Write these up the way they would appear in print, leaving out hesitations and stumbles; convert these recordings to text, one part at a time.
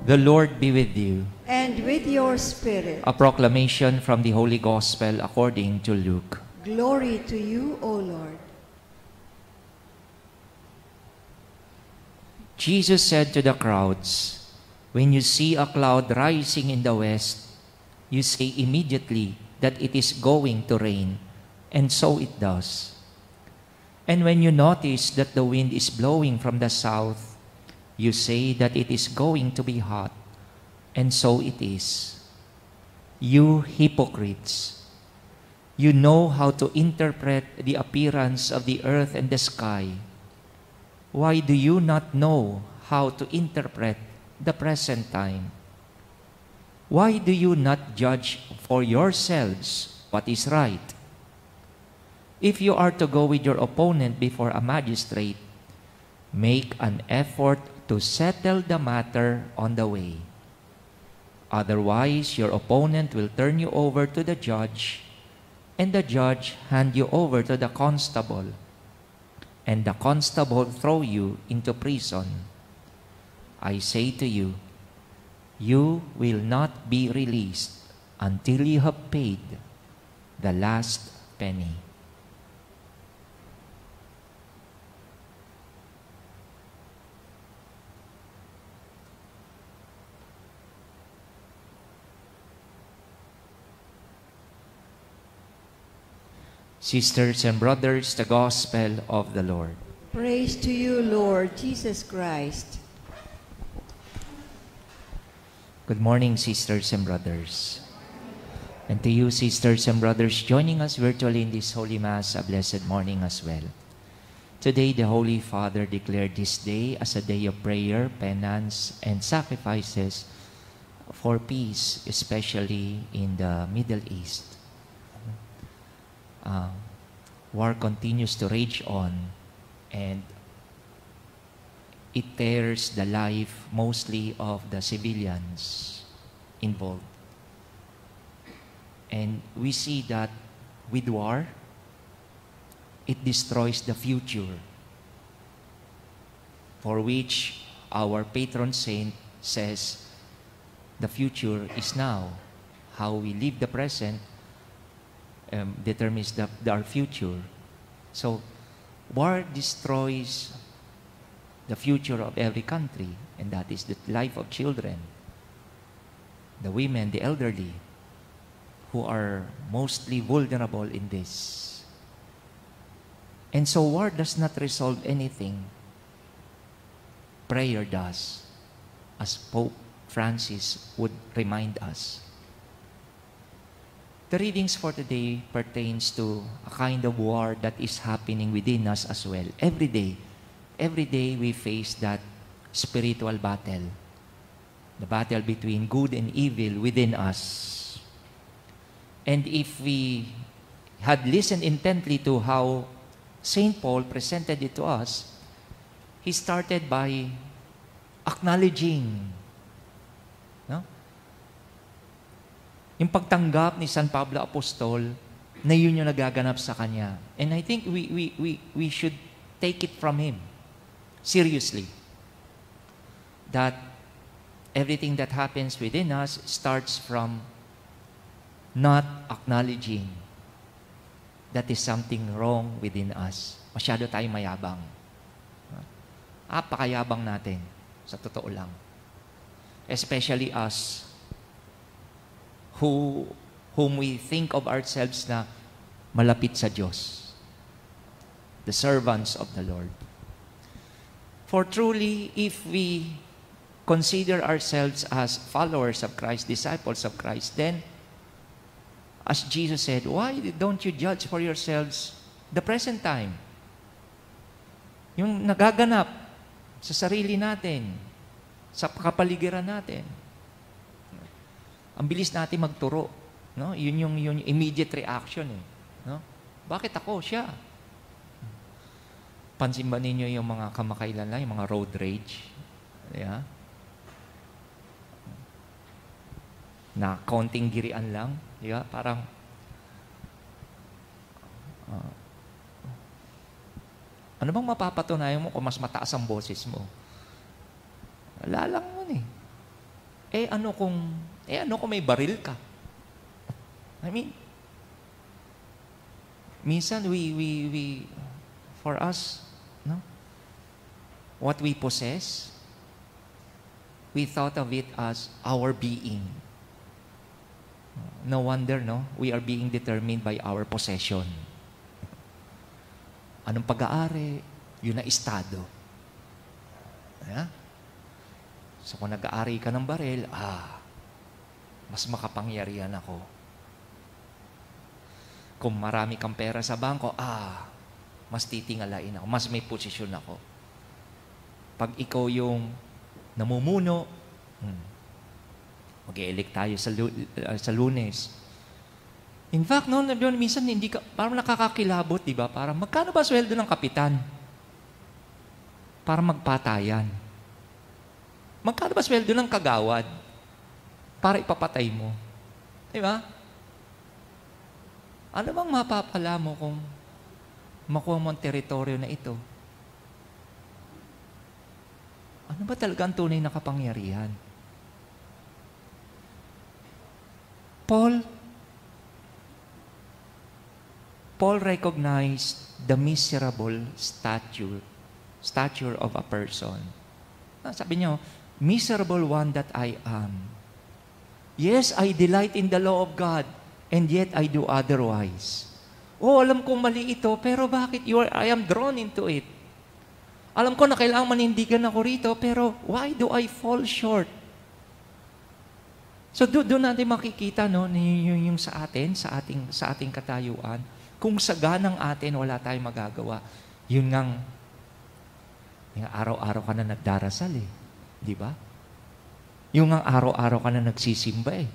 The Lord be with you. And with your spirit. A proclamation from the Holy Gospel according to Luke. Glory to you, O Lord. Jesus said to the crowds, "When you see a cloud rising in the west, you say immediately that it is going to rain, and so it does. And when you notice that the wind is blowing from the south, you say that it is going to be hot, and so it is. You hypocrites, you know how to interpret the appearance of the earth and the sky. Why do you not know how to interpret the present time? Why do you not judge for yourselves what is right? If you are to go with your opponent before a magistrate, make an effort to settle the matter on the way. Otherwise, your opponent will turn you over to the judge, and the judge hand you over to the constable, and the constable throw you into prison. I say to you, you will not be released until you have paid the last penny." Sisters and brothers, the Gospel of the Lord. Praise to you, Lord Jesus Christ. Good morning, sisters and brothers. And to you, sisters and brothers, joining us virtually in this Holy Mass, a blessed morning as well. Today, the Holy Father declared this day as a day of prayer, penance, and sacrifices for peace, especially in the Middle East. War continues to rage on, and it tears the life mostly of the civilians involved. And we see that with war, it destroys the future, for which our patron saint says, the future is now. How we live the present determines our future. So, war destroys the future of every country, and that is the life of children, the women, the elderly, who are mostly vulnerable in this. And so war does not resolve anything. Prayer does, as Pope Francis would remind us. The readings for today pertains to a kind of war that is happening within us as well. Every day we face that spiritual battle. The battle between good and evil within us. And if we had listened intently to how St. Paul presented it to us, he started by acknowledging, no? Yung pagtanggap ni San Pablo Apostol na yun yung nagaganap sa kanya. And I think we should take it from him seriously. That everything that happens within us starts from not acknowledging that is something wrong within us. Masyado tayong mayabang. Apakayabang natin, sa totoo lang. Especially us, whom we think of ourselves na malapit sa Diyos. The servants of the Lord. For truly, if we consider ourselves as followers of Christ, disciples of Christ, then, as Jesus said, why don't you judge for yourselves the present time? Yung nagaganap sa sarili natin, sa kapaligiran natin. Ang bilis natin magturo, no? Yun yung immediate reaction, eh, no? Bakit ako? Siya. Pansin ba ninyo yung mga kamakailan lang, yung mga road rage? Yeah? Na konting girian lang, di ba? Parang ano bang mapapatunayan mo kung mas mataas ang boses mo? Wala lang yun, eh. ano kung may baril ka? I mean, minsan we for us, no? What we possess, we thought of it as our being. No wonder, no? We are being determined by our possession. Anong pag-aari? Yun na estado. Yeah? So kung nag-aari ka ng baril, mas makapangyarihan ako. Kung marami kang pera sa bangko, mas titingalain ako, mas may posisyon ako. Pag ikaw yung namumuno, mag-e-elect tayo sa Lunes. In fact, no, minsan hindi ka, parang nakakakilabot, di ba? Parang magkano ba sweldo ng kapitan? Para magpatayan. Magkano ba sweldo ng kagawad? Para ipapatay mo. Di ba? Ano bang mapapala mo kung makuha mo ang teritoryo na ito? Ano ba talaga ang tunay na kapangyarihan? Paul recognized the miserable stature of a person. Sabi niyo, miserable one that I am. Yes, I delight in the law of God, and yet I do otherwise. Alam kong mali ito, pero bakit I am drawn into it? Alam ko na kailangang manindigan ako rito, pero why do I fall short? So doon natin makikita, no, yung sa ating katayuan, kung sa ganang atin wala tayong magagawa, yun ngang yung araw-araw ka na nagdarasal eh. Di ba? Yung ngang araw-araw ka na nagsisimba eh.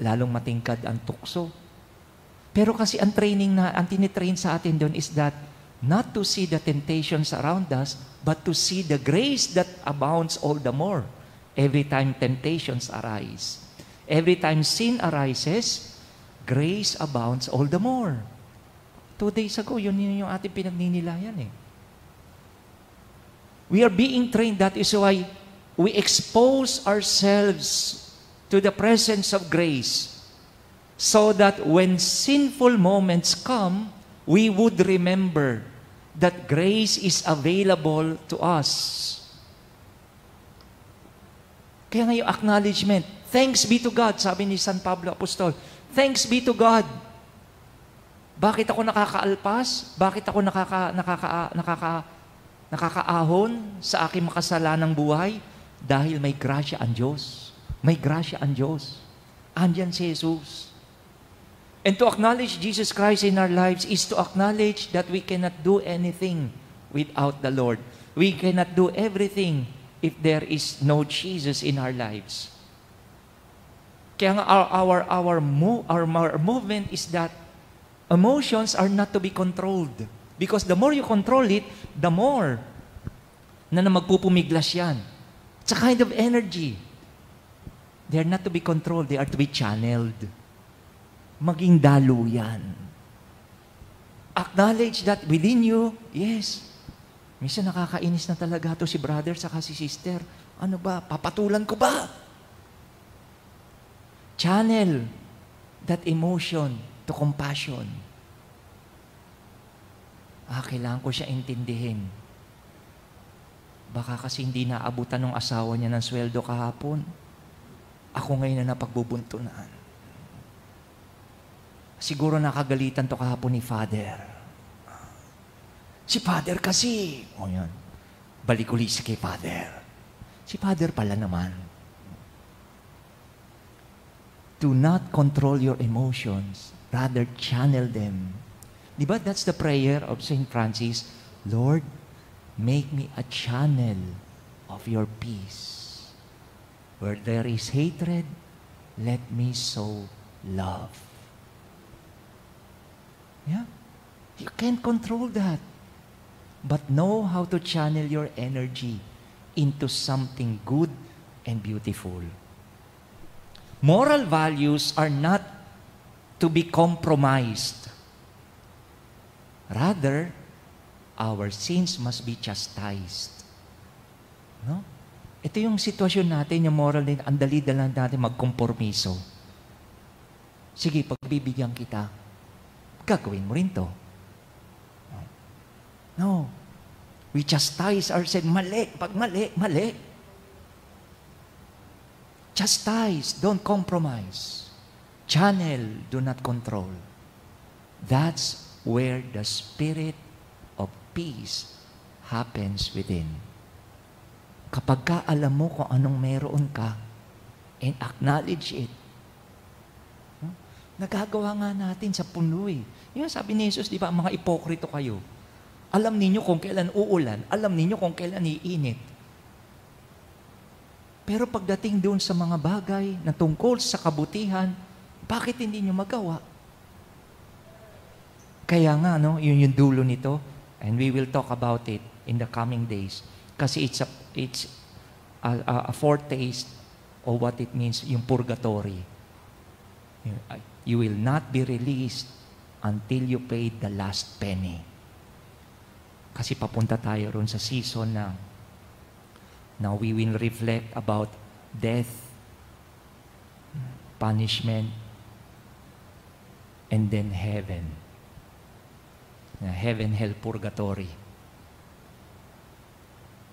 Lalong matingkad ang tukso. Pero kasi ang tinitrain sa atin doon is that not to see the temptations around us, but to see the grace that abounds all the more every time temptations arise. Every time sin arises, grace abounds all the more. 2 days ago, yun yung ating pinagninilayan eh. We are being trained. That is why we expose ourselves to the presence of grace so that when sinful moments come, we would remember that grace is available to us. Kaya nga yung acknowledgement, thanks be to God, sabi ni San Pablo Apostol, thanks be to God. Bakit ako nakakaalpas? Bakit ako nakakaahon sa aking makasalanang buhay? Dahil may grasya ang Diyos. May grasya ang Diyos. Andyan si Jesus. And to acknowledge Jesus Christ in our lives is to acknowledge that we cannot do anything without the Lord. We cannot do everything if there is no Jesus in our lives. Kaya nga our movement is that emotions are not to be controlled. Because the more you control it, the more na magpupumiglas yan. It's a kind of energy. They are not to be controlled, they are to be channeled. Maging daluyan. Acknowledge that within you, yes, minsan nakakainis na talaga to si brother saka si sister. Ano ba? Papatulan ko ba? Channel that emotion to compassion. Kailangan ko siya intindihin. Baka kasi hindi naabutan ng asawa niya ng sweldo kahapon. Ako ngayon na napagbubuntunan. Siguro nakagalitan to kahapon ni Father. Si Father kasi. Yan. Balik ulit kay Father. Si Father pala naman. Do not control your emotions. Rather, channel them. Diba that's the prayer of St. Francis? Lord, make me a channel of your peace. Where there is hatred, let me sow love. Yeah? You can't control that. But know how to channel your energy into something good and beautiful. Moral values are not to be compromised. Rather, our sins must be chastised. No? Ito yung sitwasyon natin, yung moral din, ang dali-dala natin magkompormiso. Sige, pagbibigyan kita, gagawin mo rin to. No. We chastise ourselves. Mali. Pag mali, mali. Chastise, don't compromise. Channel, do not control. That's where the spirit of peace happens within. Kapag ka alam mo kung anong meron ka and acknowledge it, nagagawa nga natin sa puno eh. Yung sabi ni Jesus, di ba, mga ipokrito kayo. Alam ninyo kung kailan uulan, alam ninyo kung kailan iinit. Pero pagdating doon sa mga bagay na tungkol sa kabutihan, bakit hindi nyo magawa? Kaya nga, no, yun yung dulo nito, and we will talk about it in the coming days. Kasi it's a foretaste of what it means, yung purgatory. You will not be released until you pay the last penny. Kasi papunta tayo ron sa season na now we will reflect about death, punishment, and then heaven. Heaven, hell, purgatory.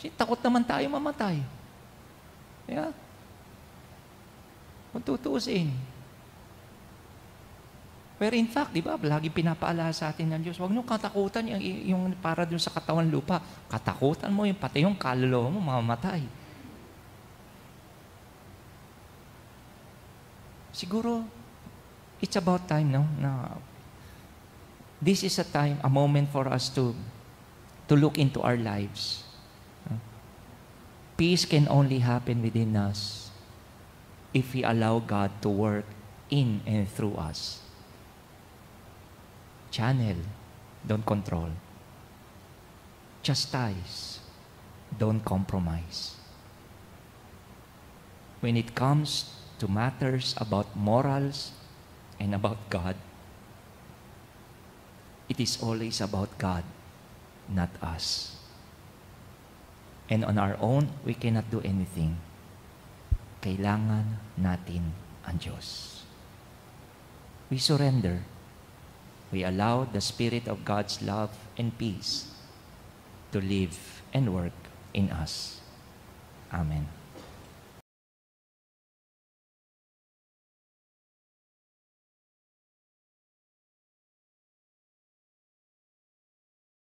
Kasi takot naman tayo mamatay. Yeah? Kung tutuusin. Pero in fact, di ba, lagi pinapaalala sa atin ng Diyos, huwag nyo katakutan yung para dun sa katawan lupa. Katakutan mo yung pati yung kaluluwa mo, mamamatay. Siguro, it's about time, no? Na this is a time, a moment for us to look into our lives. Peace can only happen within us if we allow God to work in and through us. Channel, don't control. Chastise, don't compromise. When it comes to matters about morals and about God, it is always about God, not us. And on our own, we cannot do anything. Kailangan natin ang Diyos. We surrender. We allow the Spirit of God's love and peace to live and work in us. Amen.